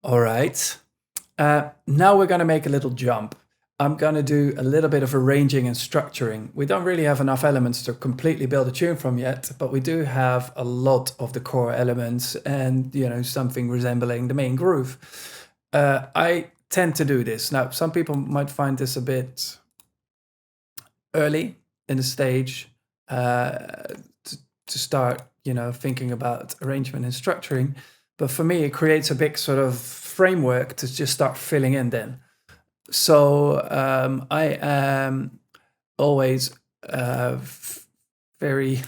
All right. Now we're going to make a little jump. I'm going to do a little bit of arranging and structuring. We don't really have enough elements to completely build a tune from yet, but we do have a lot of the core elements and, something resembling the main groove. I tend to do this. Now, some people might find this a bit early in the stage to start, thinking about arrangement and structuring. But for me, it creates a big sort of framework to just start filling in then. So I am always very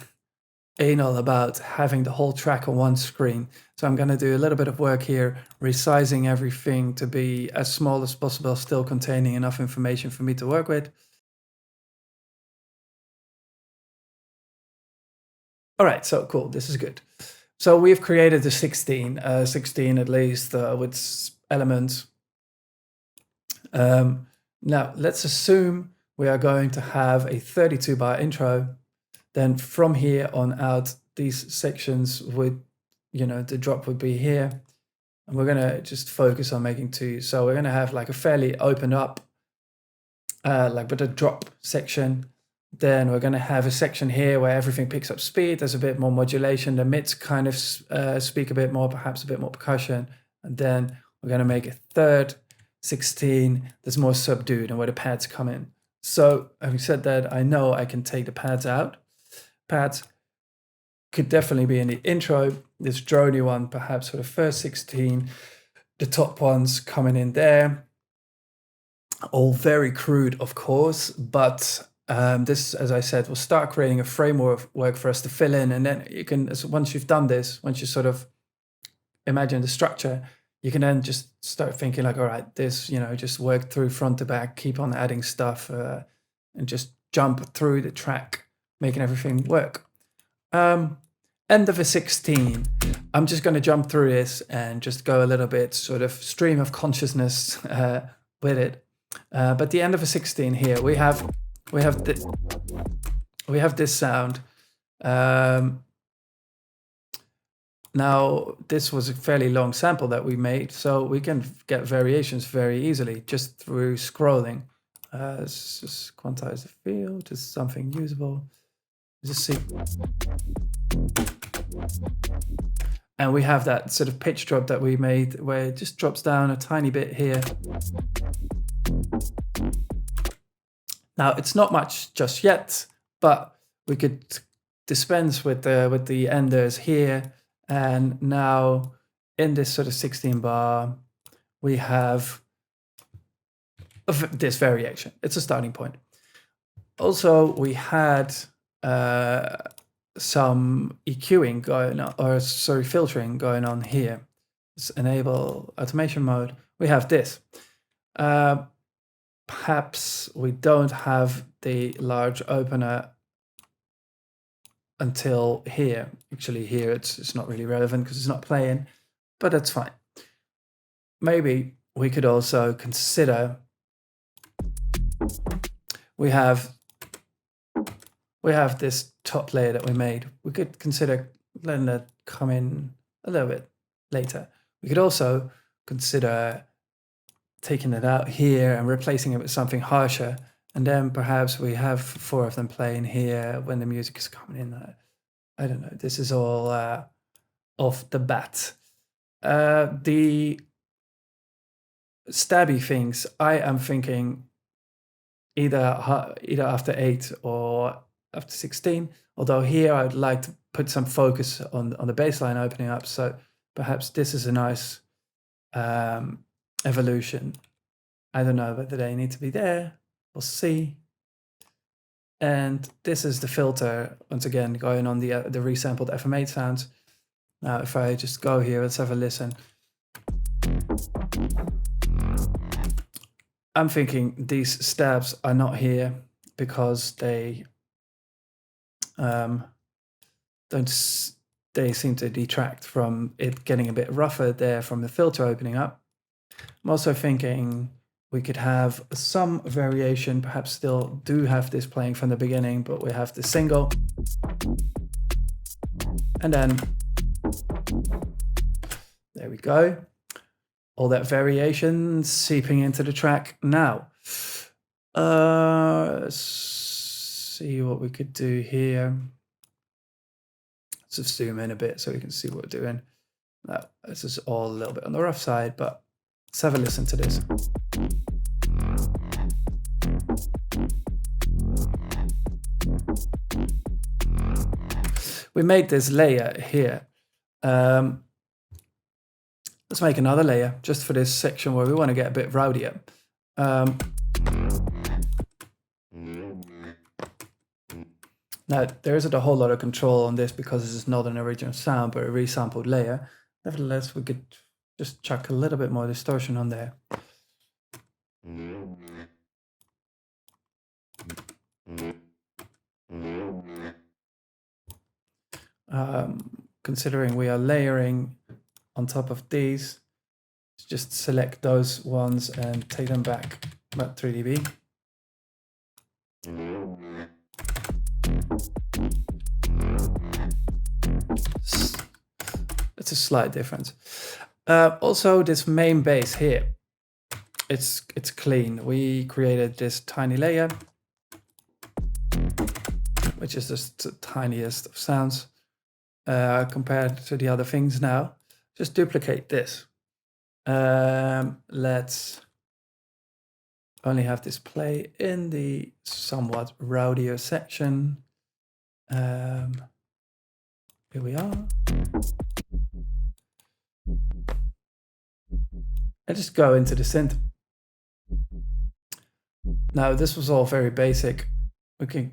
anal about having the whole track on one screen. So I'm going to do a little bit of work here, resizing everything to be as small as possible, still containing enough information for me to work with. All right, so cool, this is good. So we've created the 16 at least with elements. Now let's assume we are going to have a 32 bar intro. Then from here on out, these sections would, the drop would be here. And we're going to just focus on making two. So we're going to have like a fairly open up, with a drop section. Then we're going to have a section here where everything picks up speed. There's a bit more modulation. The mids kind of speak a bit more, perhaps a bit more percussion. And then we're going to make a third 16 that's more subdued and where the pads come in. So having said that, I know I can take the pads out. Pads could definitely be in the intro. This droney one, perhaps for the first 16. The top ones coming in there. All very crude, of course, but this, as I said, will start creating a framework for us to fill in. And then you can, once you've done this, once you sort of imagine the structure, you can then just start thinking like, all right, this, just work through front to back, keep on adding stuff and just jump through the track, making everything work. End of a 16. I'm just going to jump through this and just go a little bit sort of stream of consciousness with it. But the end of a 16 here, we have this sound. Now, this was a fairly long sample that we made, so we can get variations very easily just through scrolling. Let's just quantize the field to something usable. Just see. And we have that sort of pitch drop that we made where it just drops down a tiny bit here. Now, it's not much just yet, but we could dispense with the enders here. And now in this sort of 16 bar, we have this variation. It's a starting point. Also, we had some EQing going on, filtering going on here. Let's enable automation mode. We have this. Perhaps we don't have the large opener until here. Actually, here it's not really relevant because it's not playing, but that's fine. Maybe we could also consider we have this top layer that we made. We could consider letting that come in a little bit later. We could also consider taking it out here and replacing it with something harsher. And then perhaps we have 4 of them playing here when the music is coming in. I don't know. This is all off the bat. The stabby things, I am thinking either after 8 or after 16. Although here I'd like to put some focus on the bass line opening up. So perhaps this is a nice evolution. I don't know whether they need to be there. We'll see. And this is the filter, once again, going on the resampled FM8 sounds. Now, if I just go here, let's have a listen. I'm thinking these stabs are not here because they seem to detract from it getting a bit rougher there from the filter opening up. I'm also thinking we could have some variation, perhaps still do have this playing from the beginning, but we have the single. And then, there we go. all that variation seeping into the track. Now, let's see what we could do here. Let's just zoom in a bit so we can see what we're doing. Now, this is all a little bit on the rough side, but let's have a listen to this. We made this layer here. Let's make another layer just for this section where we want to get a bit rowdier. Now, there isn't a whole lot of control on this because this is not an original sound, but a resampled layer. Nevertheless, we could just chuck a little bit more distortion on there. Considering we are layering on top of these, just select those ones and take them back about 3 dB. It's a slight difference. Also, this main bass here, it's clean. We created this tiny layer, which is just the tiniest of sounds compared to the other things. Now, just duplicate this. Let's only have this play in the somewhat rowdier section. Here we are. And just go into the synth. Now, this was all very basic. Okay.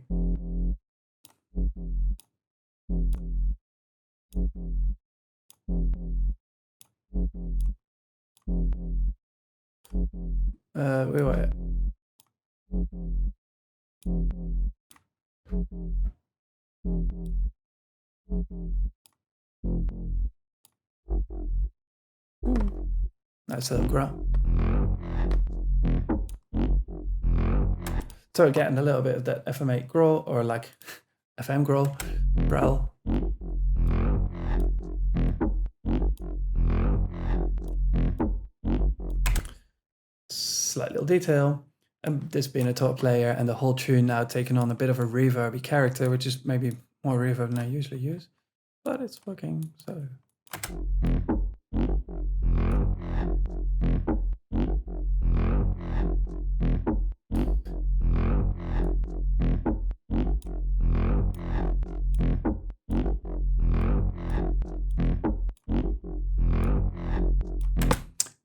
Where were it? Nice little growl. So getting a little bit of that FM8 growl, or like FM growl. Slight little detail. And this being a top layer, and the whole tune now taking on a bit of a reverby character, which is maybe more reverb than I usually use, but it's working, so.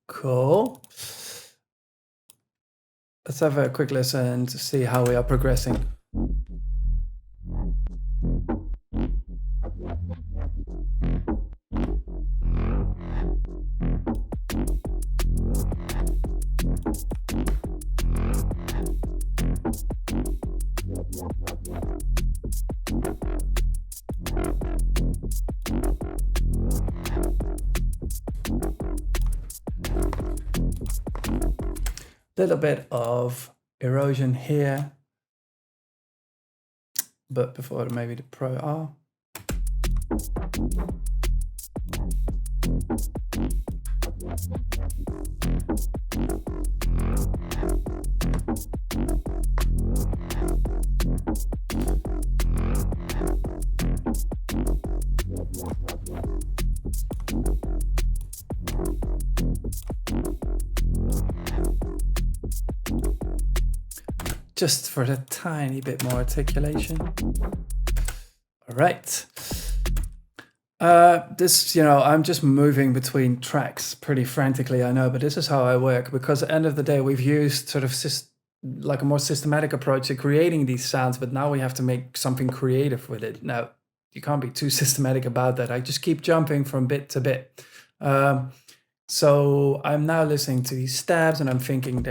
Cool. Let's have a quick listen to see how we are progressing. Little bit of erosion here, but before maybe the Pro R. Just for a tiny bit more articulation. All right. This, I'm just moving between tracks pretty frantically, I know, but this is how I work, because at the end of the day, we've used sort of like a more systematic approach to creating these sounds, but now we have to make something creative with it. Now, you can't be too systematic about that. I just keep jumping from bit to bit. So I'm now listening to these stabs and I'm thinking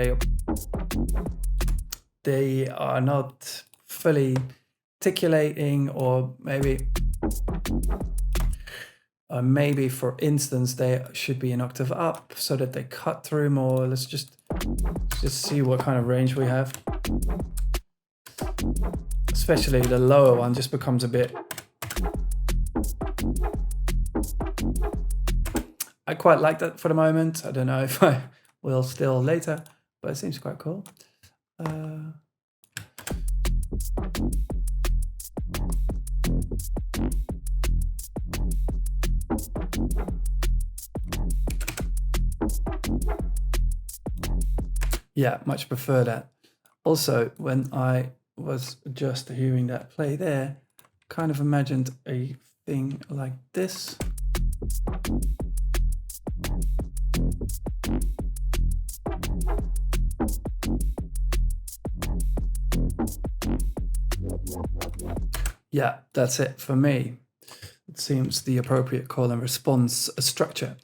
they are not fully articulating, or maybe for instance, they should be an octave up so that they cut through more. Let's just see what kind of range we have. Especially the lower one just becomes a bit... I quite like that for the moment. I don't know if I will still later, but it seems quite cool. Yeah, much prefer that. Also, when I was just hearing that play there, kind of imagined a thing like this. Yeah, that's it for me. It seems the appropriate call and response structure.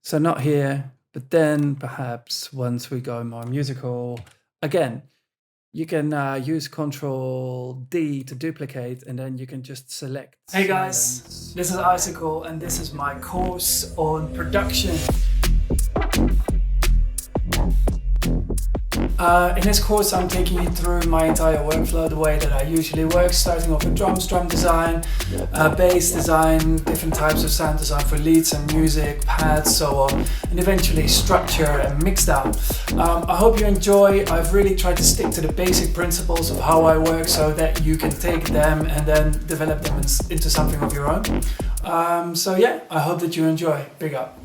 So not here, but then perhaps once we go more musical, again, you can use Control D to duplicate, and then you can just select. Hey guys, this is Icicle, and this is my course on production. In this course, I'm taking you through my entire workflow, the way that I usually work, starting off with drums, drum design, bass design, different types of sound design for leads and music, pads, so on, and eventually structure and mixdown. I hope you enjoy. I've really tried to stick to the basic principles of how I work so that you can take them and then develop them into something of your own. So yeah, I hope that you enjoy. Big up.